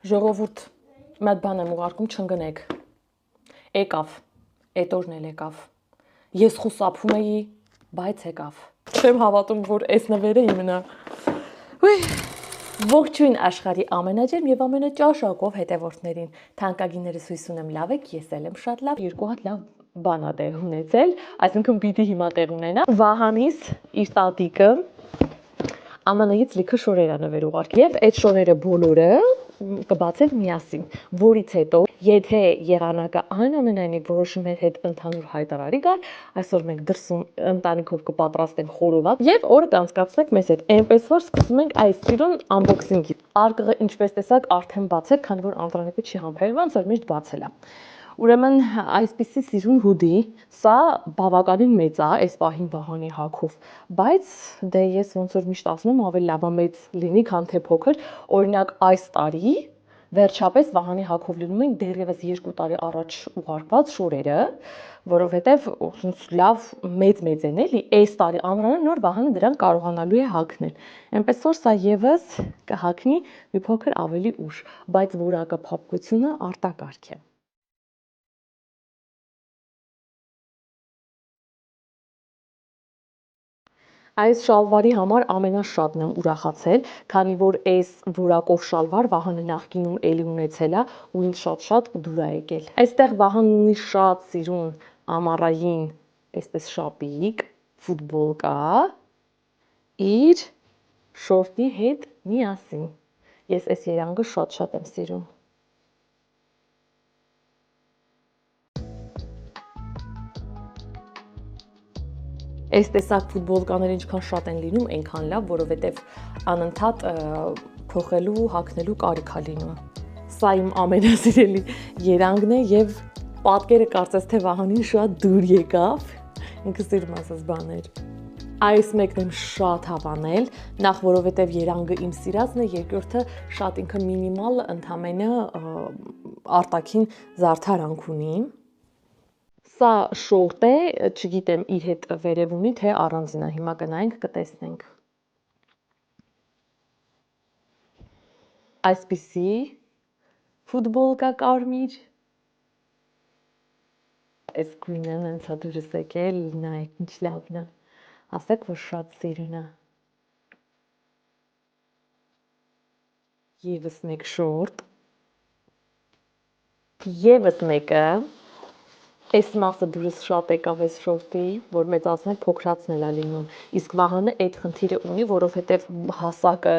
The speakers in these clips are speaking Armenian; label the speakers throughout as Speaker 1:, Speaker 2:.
Speaker 1: Ժողովուրդ, մի հատ բան եմ ուղարկում, չընկնեք։ Եկավ, այդ օրն էլ եկավ։ Ես խուսափում էի, բայց եկավ։ Չեմ հավատում, որ այս նվերը իմն է։ Ողջույն աշխարհի ամենաջերմ եւ ամենաճաշակով հետևորդներին։ Թանկագիններս հույս ունեմ լավ եք, ես էլ եմ շատ լավ։ Երկու հատ լավ բան ա տեղ ունեցել, այսինքն պիտի հիմա տեղ ունենա։ Վահանից իր տատիկը ԱՄՆ-ից լիքը շորեր ա նվեր ուղարկել եւ այդ շորերը բոլորը կբացել միասին, որից հետո եթե եղանակը այնուամենայնիվ որոշում է հետ ընդհանուր հայտարարի գալ, այսօր մենք դրսում ընտանիքով կպատրաստենք խորոված եւ օրը կանցկացնենք մեզ հետ, այնպես որ սկսում ենք այս սիրուն unboxing-ի։ Արկղը ինչպես տեսակ արդեն բացել, քանի որ Անդրանիկը չի համբերել, ոնց որ միշտ բացել է։ Ուրեմն այսպիսի սիրուն հուդի, սա բավականին մեծ է, այս պահին Վահանի հագով, բայց դե ես ոնց որ միշտ ասում եմ, ավելի լավ է մեծ լինի, քան թե փոքր։ Օրինակ այս տարի վերջապես Վահանի հագով լինում են դեռևս 2 տարի առաջ ուղարկված շորերը, որովհետև ոնց լավ մեծ են էլի, այս տարի ամռանը նոր Վահանը դրան կարողանալու է հագնել։ Այնպես որ սա եւս կհագնի մի փոքր ավելի ուշ, բայց որակը փափկությունը արտակարգ է։ Այս շալվարի համար ամենաշատն եմ ուրախացել, քանի որ այս որակով շալվար Վահանը նախկինում էլի ունեցել է ու ինձ շատ դուր է եկել։ Այստեղ Վահանն ունի շատ սիրուն ամառային, այսպես շապիկ, ֆուտբոլկա իր շորտի հետ միասին։ Ես այս երանգը շատ եմ սիրում։ Այս տեսակ ֆուտբոլկաներ ինչքան շատ են լինում, այնքան լավ, որովհետև անընդհատ փոխելու, հագնելու կարիք է լինում։ Սա իմ ամենասիրելի երանգն է եւ պատկերը կարծես թե Վահանին շատ դուր եկավ։ Ինքը սիրում ասած բաներ։ Այս մեկն եմ շատ հավանել, նախ որովհետև երանգը իմ սիրածն է, երկրորդը շատ ինքը մինիմալ ընդամենը արտաքին զարդարանք ունի։ Սա շորտ է, չգիտեմ իր հետ վերև ունի, թե առանձին է, հիմա գնայինք կտեսնենք։ Այսպիսի ֆուտբոլկա կարմիր։ Այս գույնը հենց է դուրս եկել, նայեք ինչ լավն է, ասեք, որ շատ սիրուն է։ Եվս մեկ շորտ։ Եվս մեկը։ Այս մասը դուրս շատ եկավ այս շորտի, որ մեծացնել փոքրացնել է լինում, իսկ Վահանը այդ խնդիրը ունի, որովհետև հասակը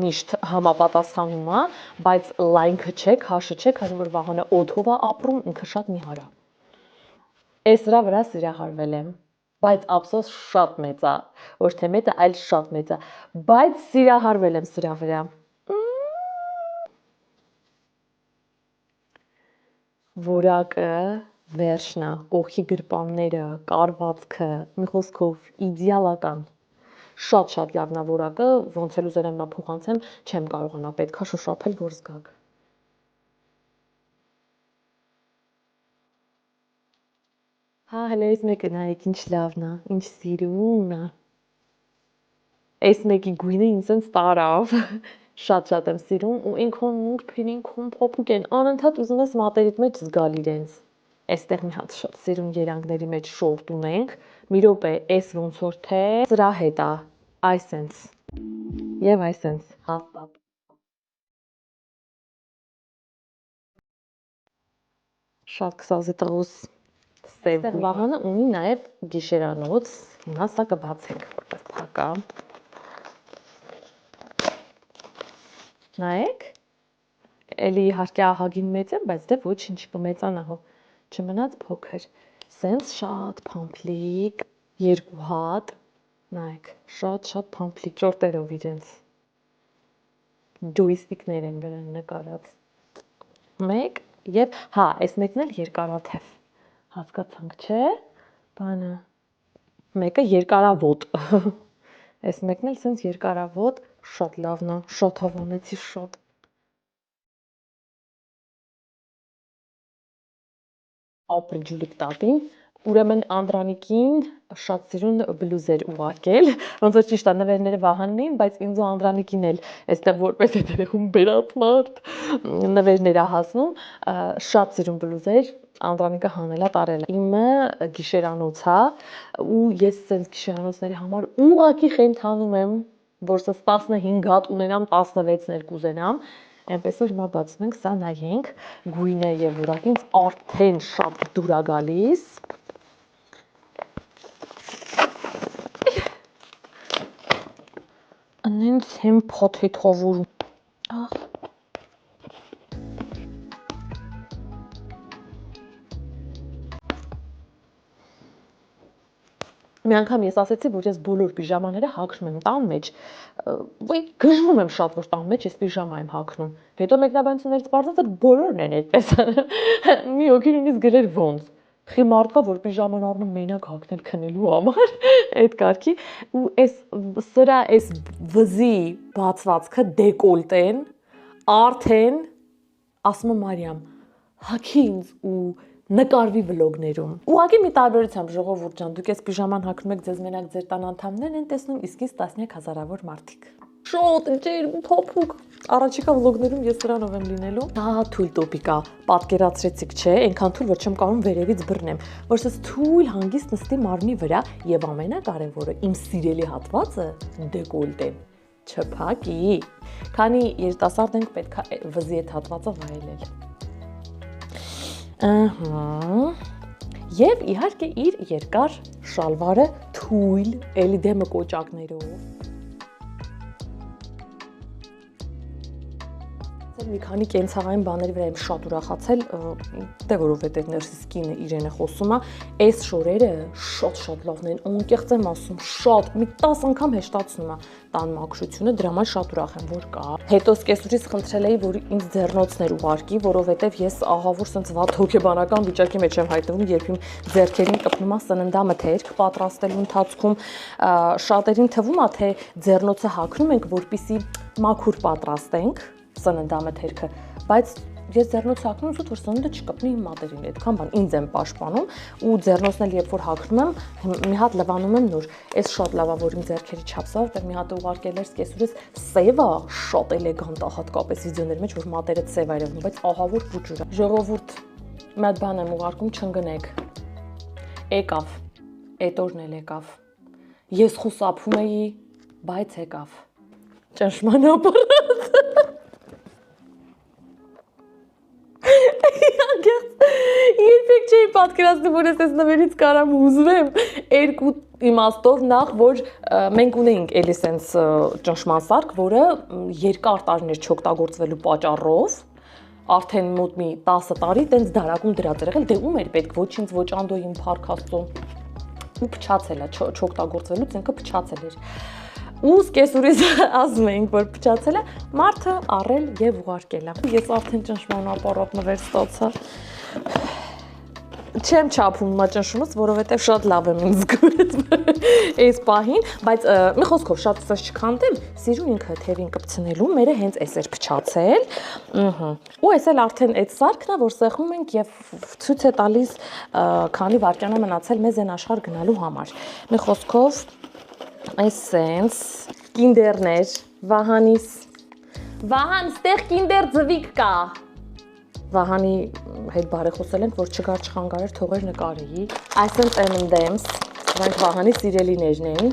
Speaker 1: միշտ համապատասխանում է, բայց լայնքը չէ, քաշը չէ, քանի որ Վահանը օդով է ապրում, ինքը շատ նիհար է։ Այս դրա վրա սիրահարվել եմ, բայց ափսոս շատ մեծ է, ոչ թե մեծ է, այլ շատ մեծ է, բայց սիրահարվել եմ սրա վրա։ Որակը վերջն է, կողքի գրպանները, կարվածքը, մի խոսքով իդեալական, շատ լավն է որակը, ոնց էլ ուզել եմ նա փոխանցեմ, չեմ կարողանա, պետք է շոշափել, որ զգաք։ Հա, հələ այս մեկը նայեք ինչ լավն է, ինչ սիրուն է։ Այս մեկի գույնը ինձ ինձ տարավ, շատ եմ սիրում ու ինքն նուրբին, ինքն փոփուկ են, անընդհատ ուզում ես մատերիդ մեջ զգալ իրենց։ Այստեղ մի հատ շատ սիրուն երանգների մեջ շորտ ունենք, մի րոպե, այս ոնց որ թե սրա հետ է, այսենց եւ այսենց հաստատ։ Շատ կսազետաղուս սև։ Այստեղ Վահանը ունի նաեւ գիշերանոց, հիմա սա կբացենք, որտեղ փակ է։ Նայեք, էլի իհարկե ահագին մեծ եմ, բայց դե ոչինչ կմեծանա հո, չմնաց փոքր, սենց շատ փամփլիկ, երկու հատ, նայեք, շատ փամփլիկ, ճորտերով իրենց, ջոյստիկներ են վրան նկարած, մեկ և, հա, այս մեկն էլ երկարաթև, հասկացանք չէ, բանը, մեկը երկարավոտ, այս մեկն էլ սենց երկարավոտ, շատ լավն է, շատ հավանեցի, շատ։ Ապրի ջուրիկ տատին, Ուրեմն Անդրանիկին շատ սիրուն բլուզեր ուղարկել, ոնց որ ճիշտ է նվերները Վահանն էին, բայց ինձ ու Անդրանիկին էլ այստեղ որպես է երեխում բերած մարդ նվերներ է հասնում, շատ սիրուն բլուզեր Անդրանիկը հանելա տարել է։ Իմը գիշերանոց է, ու ես sense գիշերանոցների համար ուղղակի խենթանում եմ, որ սա 15 հատ ունենամ, 16-ներ կուզենամ։ Այնպես որ հիմա բացում ենք, սա նայենք, գույնը եւ որակին արդեն շատ դուր է գալիս։ Անենց հեմ փոթեթավոր։ Ահ։ Մի անգամ ես ասացի, որ ես բոլոր պիժամաները հագնում եմ տան մեջ, ոյ գժվում եմ շատ, որ տան մեջ ես պիժամա եմ հագնում։ Հետո մեկնաբանություններից պարզվեց, որ բոլորն են այդպես անում։ Մի հոգի նույնիսկ գրեր ոնց։ Խի մարդ կա, որ պիժաման առնում մենակ հագնել քնելու համար, այդ կարգի, ու այս սրա այս վզի բացվածքը դեկոլտեն արդեն ասում եմ Մարիամ, հագի ինձ ու նկարվի վլոգներում։ Ուղղակի մի տարբերությամբ ժողովուրդ ջան, դուք այս պիժաման հագնում եք ձեզ մենակ ձեր տան անդամներն են տեսնում, իսկ ինձ տասնյակ հազարավոր մարդիկ։ Շոտ ջեր փոփուկ։ Առաջիկա վլոգներում ես սրանով եմ լինելու։ Դա թույլ տոպիկ է, պատկերացրեցիք, չէ, այնքան թույլ, որ չեմ կարող վերևից բռնեմ, որ սա թույլ հանգիստ նստի մարմնի վրա եւ ամենակարևորը իմ սիրելի հատվածը դեկոլտեն չփակի։ Քանի երիտասարդ ենք, պետք է վզի այդ հատվածը վայելել։ Ահա։ Եվ իհարկե իր երկար շալվարը թույլ, էլի դեմը կոճակներով։ Մի քանի կենցաղային բաների վրա եմ շատ ուրախացել, դե որովհետև ներսիս կինը իրեն է խոսում, այս շորերը շատ լավն են, անկեղծ եմ ասում, շատ, մի 10 անգամ հեշտացնում է տան մաքրությունը, դրա համար շատ ուրախ եմ, որ կա։ Հետո սկեսուրից խնդրել էի, որ ինձ ձեռնոցներ ուղարկի, որովհետև ես ահավոր sense վատ հոգեբանական վիճակի մեջ եմ հայտնվում, երբ իմ ձեռքերին կպնում է սննդամթերք պատրաստելու ընթացքում, շատերին թվում է, թե ձեռնոցը հագնում ենք, որպեսզի մաքուր պատրաստենք սննդամթերքը, բայց ես ձեռնոց հագնում զուտ, որ սնունդը չկպնի իմ մատերին, այդքան բան ինձ եմ պաշտպանում ու ձեռնոցն էլ երբ որ հագնում եմ, մի հատ լվանում եմ նոր, այս շատ լավ է, որ իմ ձեռքերի չափսա, որտեղ մի հատ ուղարկել էր սկեսուրս սև է, շատ էլեգանտ է, հատկապես վիդեոների մեջ, որ մատերը սև է երևում, բայց ահա որ փուջուր է։ Ժողովուրդ, մի հատ բան եմ ուղարկում, չընկնեք։ Եկավ, այդ օրն էլ եկավ։ Ես խուսափում էի, բայց եկավ։ Ճնշմանաբար Երբեք չէի պատկերացնում, որ ես այս նվերից կարամ հուզվեմ երկու իմաստով, նախ որ մենք ունեինք էլի սենց ճնշման սարք, որը երկար տարիներ չօգտագործվելու պատճառով արդեն մոտ մի 10 տարի տենց դարակում դրած եղել, դե ում էր պետք, ոչ ինձ, ոչ Անդոյին Փառք Աստծո։ Ու փչացել է, չօգտագործվելուց ինքը փչացել էր։ Ու սկեսուրից ասում էինք, որ փչացել է, մարդը առել եւ ուղարկել է։ Ես արդեն ճնշման ապարատ նվեր ստացա։ Չեմ չափում մա ճնշումս, որովհետեւ շատ լավ եմ ինձ զգում այս պահին, բայց մի խոսքով շատ ցած չքանդեմ, սիրուն ինքը թևին կպցնելու, մերը հենց էս էր փչացել։ Ու էս էլ արդեն այդ սարքն է, որ սեղմում ենք եւ ցույց է տալիս քանի վայրկյան է մնացել մեզ այն աշխարհ գնալու համար։ Մի խոսքով Այսենց կինդերներ, Վահանիս, Վահան, ստեղ կինդեր ձվիկ կա, Վահանի հետ բարեխոսել ենք, որ չգար չխանգարեր, թողեր նկարեի, այսենց M&M's, դրանք Վահանի սիրելիներն են,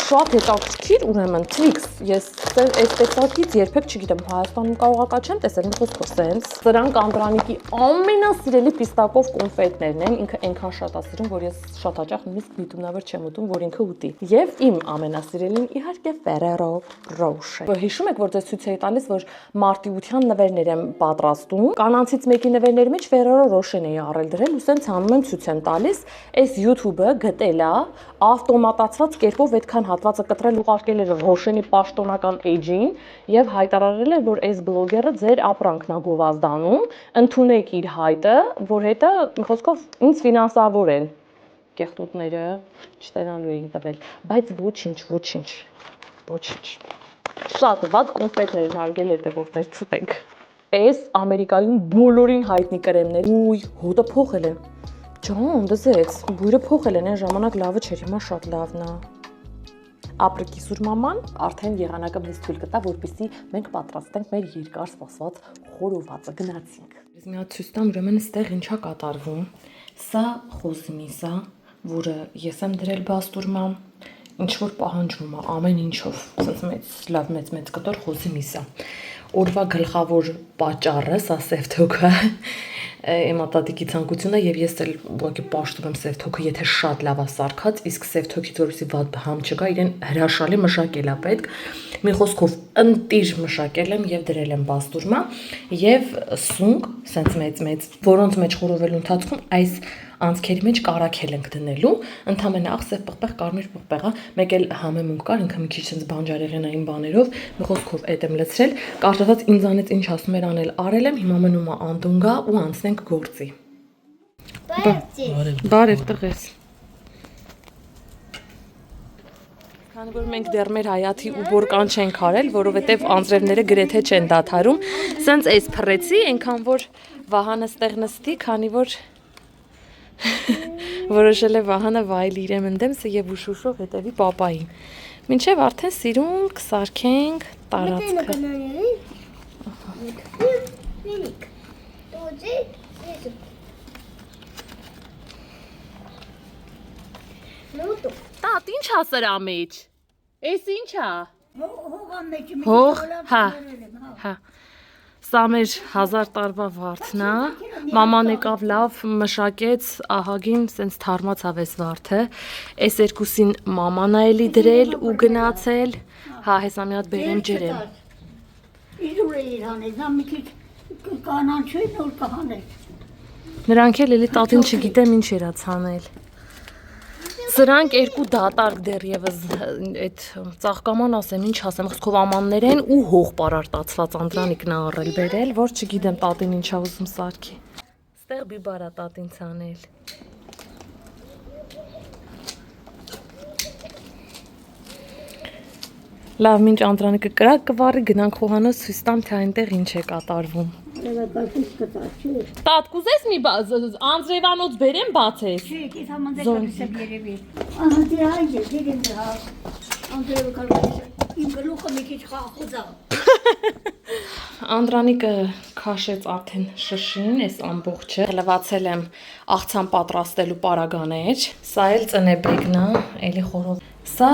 Speaker 1: շատ հետաքրքիր, ուրեմն Twix, ես այս տեսակից երբեք չգիտեմ, Հայաստանում կարողակա չեմ տեսել, մի խոսքով սենց, սրանք Անդրանիկի ամենասիրելի պիստակով կոնֆետներն են, ինքը այնքան շատ է սիրում, որ ես շատ հաճախ նույնիսկ միտումնավոր չեմ ուտում, որ ինքը ուտի։ Եվ իմ ամենասիրելին իհարկե Ferrero Rocher։ Հիշում եք, որ ձեզ ցույց էի տալիս, որ մարտիրոսյան նվերներ եմ պատրաստում, կանանցից մեկի նվերների մեջ Ferrero Rocher-ն էի առել դրել ու սենց անում եմ ցույց եմ տալիս, այս YouTube-ը գտել է ավտոմատացված կերպով այդքան հատվածը կտրել ուղարկել էր Rocher-ի պաշտոնական էջին եւ հայտարարել էր, որ այս բլոգերը ձեր ապրանքն է գովազդանում, ընդունեք իր հայտը, որ հետը մի խոսքով ինձ ֆինանսավոր են կեղտոտները չտենալու էին տվել, բայց ոչինչ։ Շատ վատ կոնֆետներ հարգել հետևորդներ չուտենք։ Էս Ամերիկայում բոլորին հայտնի կրեմներ։ Ուй, հոտը փոխել են։ Ջան, դզեց, բույրը փոխել են, այն ժամանակ լավը չէր, հիմա շատ լավն է։ Ապրիկիսուր մաման արդեն եղանակը մեզ թույլ կտա, որպեսզի մենք պատրաստենք մեր երկար սպասված խորովածը, գնացինք։ Ես մի հատ ցույց տամ, ուրեմն այստեղ ինչա կատարվում։ Սա խոզի միս է, որը ես եմ դրել բաստուրմա, ինչ որ պահանջվում է ամեն ինչով, ասես լավ մեծ կտոր խոզի միս է։ Օրվա գլխավոր պատճառը սա սևթոքը էմատատիկի ցանկությունը եւ ես էլ ուղղակի պաշտում եմ սևթոքը, եթե շատ լավ է սարքած, իսկ սևթոքից որպեսզի վատ համ չգա, իրեն հրաշալի մշակել է պետք։ Մի խոսքով ընտիր մշակել եմ եւ դրել եմ բաստուրմա եւ սունկ, սենց մեծ, որոնց մեջ խորովելու ընթացքում այս անցքերի մեջ կարակել ենք դնելու, ընդհանրապես աղսև պղպեղ կարմիր պղպեղա, մեկ էլ համեմունք կար, ինքը մի քիչ sense բանջարեղենային բաներով, մի խոսքով էդ եմ լցրել, կարծրացած ինձանից ինչ ասում էր անել, արել եմ, հիմա մնում է անդուն գա ու անցնենք գործի։ Բարև տղես։ Քանի որ մենք դեռ մեր հայաթի ու բորկան չենք արել, որովհետև անձրևները գրեթե չեն դադարում, sense էս փռեցի, այնքան որ Վահանը ստեղ նստի, քանի որ որոշել է Վահանը վայել իրեմ ընդեմսը եւ ուշուշով հետեւի պապային։ Մինչեւ արդեն սիրուն կսարքենք տարածքը։ Տատ, ինչ ա սրա մեջ։ Էս ինչ ա։ Հող, հա։ Սա մեր 1000 տարվա վարդն է, մաման եկավ լավ մշակեց, ահագին սենց թարմացավ էս վարդը, էս երկուսին մաման ա էլի դրել ու գնացել, հա հեսա մի հատ բերեմ ջրեմ։
Speaker 2: Իդուր է իր հանել, նա մի քիչ կանան չէ, նոր կհանել։
Speaker 1: Նրանք էլ էլի տատին չգիտեմ ինչ երա ցանել։ Սրանք երկու դատարկ դեռևս այդ ծաղկաման ասեմ, ինչ ասեմ, խոսքով ամաններ են ու հող պարարտացված Անդրանիկն ա առել բերել, որ չգիտեմ տատին ինչա ուզում սարքի։ Ստեղ բիբար ա տատին ցանել։ Լավ, մինչ Անդրանիկը կրակ կվառի, գնանք խոհանոց ցույց տամ, թե այնտեղ ինչ է կատարվում։ Տատ, կուզես մի անձրևանոց բերեմ բացես։
Speaker 2: Չէ, ես համանդրեպ երևի։ Ահա դե այդը, դերեմ դրա։ Անձրևը կարող է իմ գլուխը մի քիչ խախոզ է։
Speaker 1: Անդրանիկը քաշեց արդեն շշին, այս ամբողջը։ Լվացել եմ աղցան պատրաստելու պարագաներ։ Սա էլ ծնեբեգն է, էլի խորով։ Սա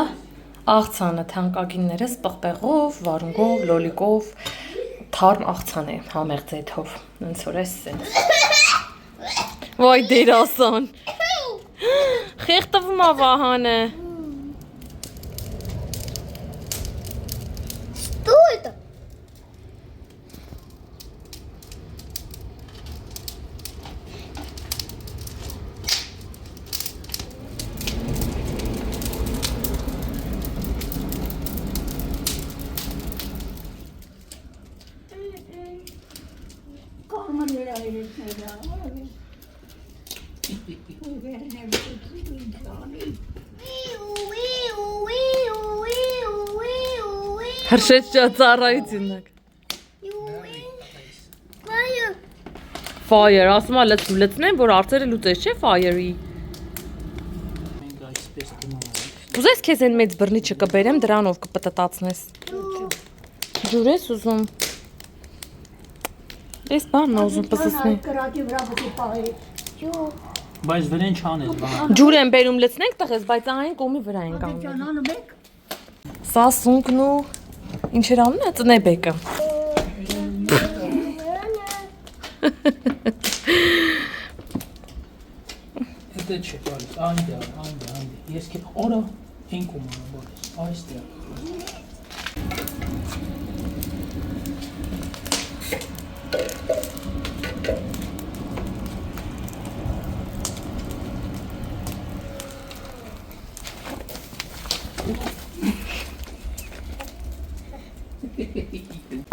Speaker 1: աղցանը թանկագիններս պղպեղով, վարունգով, լոլիկով, թարմ աղցան է, համեղ ձեթով, ոնց որ էս սենց։ Վայ դերասան։ Խեղտվում է Վահանը։
Speaker 3: Что это?
Speaker 1: Հրշեց ծառայությունակ։ Fire, ասում է լցնեմ, որ արծերը լուծես, չէ, fire-ի։ Ուզես քեզ այն մեծ բռնիչը կբերեմ, դրանով կպտտացնես։ Ջուր ես ուզում։ Ես բանն ուզում պսսնի։
Speaker 2: Կրակի վրա պետք է պահի։
Speaker 4: Բայց վրան չանես բան։
Speaker 1: Ջուր են բերում լցնենք տղես, բայց այն կոմի վրա են կանգնում։
Speaker 2: Ճանանում եք։
Speaker 1: Սա սունկն ու ինչ էր անում է ծնեբեկը։
Speaker 4: Դա չէ, բայց այնտեղ, ես քեզ օրա են կոմանը բոլես, այստեղ։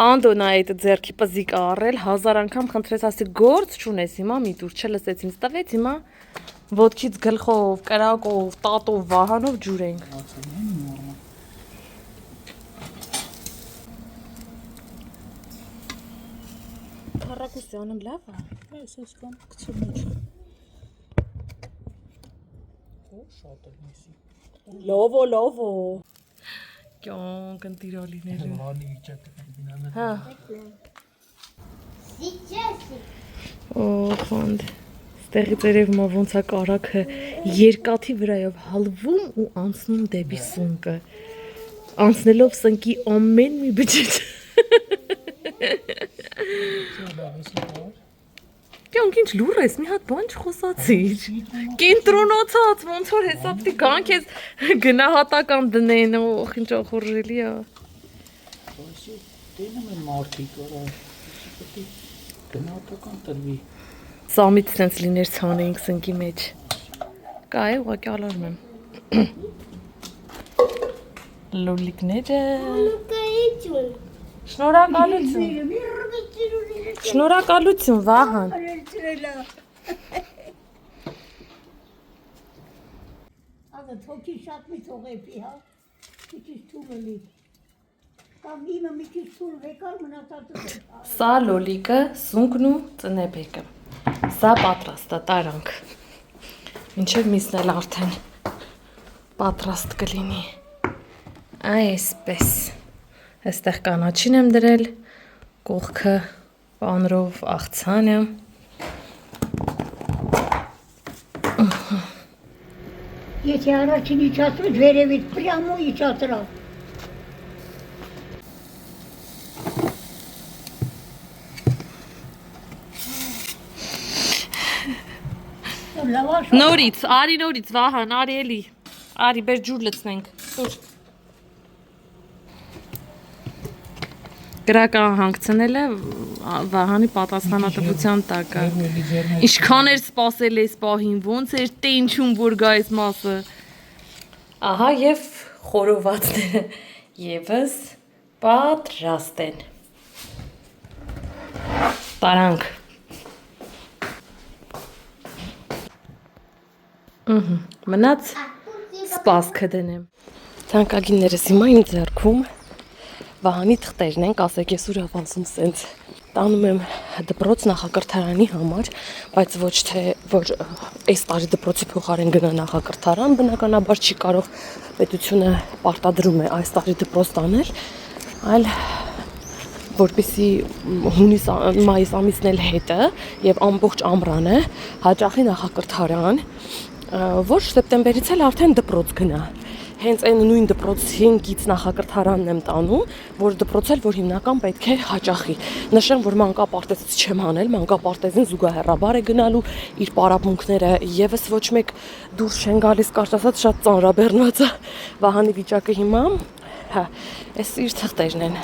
Speaker 1: Անդոնա այդ ձերքի պզիկ առել, 1000 անգամ խնդրեց, ասի գործ չունես, հիմա մի դուր չլսեց ինձ տվեց, հիմա ոտքից գլխով, կրակով, տատով, Վահանով ջուր ենք։ Առակուսյանը լավ է։
Speaker 4: Այս կամ գցի մեջ։ Օ, շատ է միսի։
Speaker 1: Լովո։ Կյանք ընտիրալիները։
Speaker 4: Հանի վիճակը դինամիկ։
Speaker 1: Հա։
Speaker 3: Сейчас.
Speaker 1: Օ, խոնդ։ Ստեղի ծերևմա ոնց է կարակը երկաթի վրայով հալվում ու անցնում դեպի սունկը։ Անցնելով սնկի ամեն մի բջիջ։ Կյանք ինչ լուր ես, մի հատ բան չխոսացիր։ Կենտրոնացած, ոնց որ հեսապտի կան քեզ գնահատական դնեն, օխ ինչ ախորժելի է։
Speaker 4: Այսի դենում են մարդիկ, արա։ Պետք է գնահատական տրվի։
Speaker 1: Սամից սենց լիներ ցանեինք սնկի մեջ։ Կա է, ուղղակի ալարում եմ։ Լոլիկները։
Speaker 3: Лукаичун.
Speaker 1: Շնորհակալություն։ Շնորհակալություն, Վահան։
Speaker 2: Ահա թոքի շատ մի թողեփի, հա։ Մի քիչ թուլի։ Կամ իմը մի քիչ թուլ վեկար մնացածը։
Speaker 1: Սա լոլիկը, սունկն ու ծնեբեկը։ Սա պատրաստ է, տարանք։ Մինչև միսն էլ արդեն պատրաստ կլինի։ Այսպես։ Այստեղ կանաչին եմ դրել, կողքը պանրով աղցանը։
Speaker 2: Եթե առաջին իջացրու, վերևից պրյամու իջացրա։ Լավաշ։
Speaker 1: Նորից, արի նորից, Վահան, արի էլի։ Արի, բեր ջուր լցնենք։ Սուր։ Գրական հանգցնել է Վահանի պատասխանատվության տակ է։ Ինչքան էր սպասել այս պահին, ոնց էր տենչում, որ գա այս մասը։ Ահա եւ խորովածները եւս պատրաստ են։ Տարանք։ Մնաց սպասքը դնեմ։ Թանկագիններս հիմա իմ ձեռքում Վահանի թղթերն են, ասեք ես ուր ավանցում սենց տանում եմ դպրոց նախակրթարանի համար, բայց ոչ թե որ այս տարի դպրոցի փոխարեն գնա նախակրթարան, բնականաբար չի կարող պետությունը պարտադրում է այս տարի դպրոց տանել, այլ որպեսի հունիս մայիս ամիսն էլ հետը եւ ամբողջ ամռանը հաճախի նախակրթարան, որ սեպտեմբերից էլ արդեն դպրոց գնա։ Հենց այն նույն դպրոցին գից նախակրթարանն եմ տանում, որ դպրոցել, որ հիմնական պետք է հաճախի։ Նշեմ, որ մանկապարտեզից չեմ անել, մանկապարտեզին զուգահեռաբար է գնալու իր պարապմունքները եւս ոչ մեկ դուրս չեն գալիս, կարճ ասած շատ ծանրաբեռնված է Վահանի վիճակը հիմա։ Հա, այս իր թղթերն են։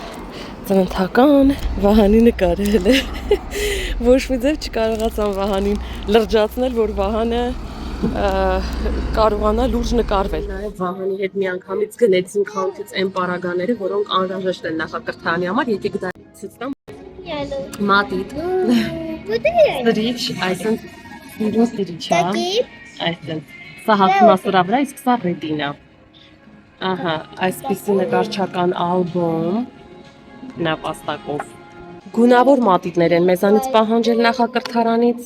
Speaker 1: Ծննդական Վահանի նկարել է։ Ոչ մի ձև չկարողացան Վահանին լրջացնել, որ Վահանը կարողանա լուրջ նկարվել։ Նաև Վահանի հետ միանգամից գնեցինք խանութից այն պարագաները, որոնք անհրաժեշտ են նախակրթարանի համար, եկեք դա ցույց տամ։ Մատիտ։ Սրիչ, այսինքն սիրուն սրիչ է։ Այսինքն սա հացնասրա վրա, իսկ սա ռետինա։ Ահա, այսպիսի նկարչական ալբոմ նապաստակով։ Գունավոր մատիտներ են մեզանից պահանջել նախակրթարանից։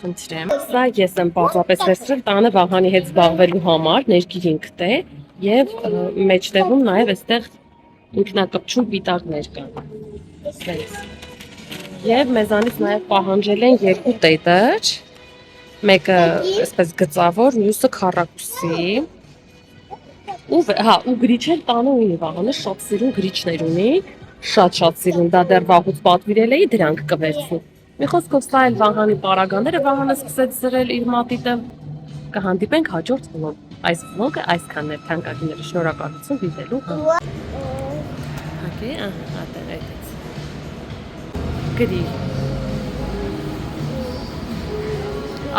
Speaker 1: Խնդրեմ։ Սա ես եմ պարզապես վերցրել տանը Վահանի հետ զբաղվելու համար, ներքինքտ է եւ մեջտեղում նաեւ այստեղ ինքնակպչուն պիտակներ կան։ Սենց։ Եվ մեզանից նաեւ պահանջել են երկու տետր, մեկը այսպես գծավոր, մյուսը քառակուսի։ Ու գրիչել տանը ունի Վահանը, շատ սիրուն գրիչներ ունի, շատ սիրուն, դա դեռ վաղուց պատվիրել էի, դրանք կվերցնի։ Մի խոսքով սա էլ Վահանի պարագաները, Վահանը սկսեց զրել իր մատիտը, կհանդիպենք հաջորդ վլոգ։ Այս վլոգը այսքանն էր, թանկագինները, շնորհակալություն դիտելու համար։ Հակե, ահա, այդտեղ այդից։ Գրի։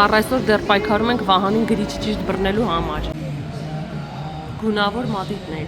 Speaker 1: Առ այսօր դեռ պայքարում ենք Վահանին գրիչ ճիշտ բռնելու համար։ Գունավոր մատիտներ։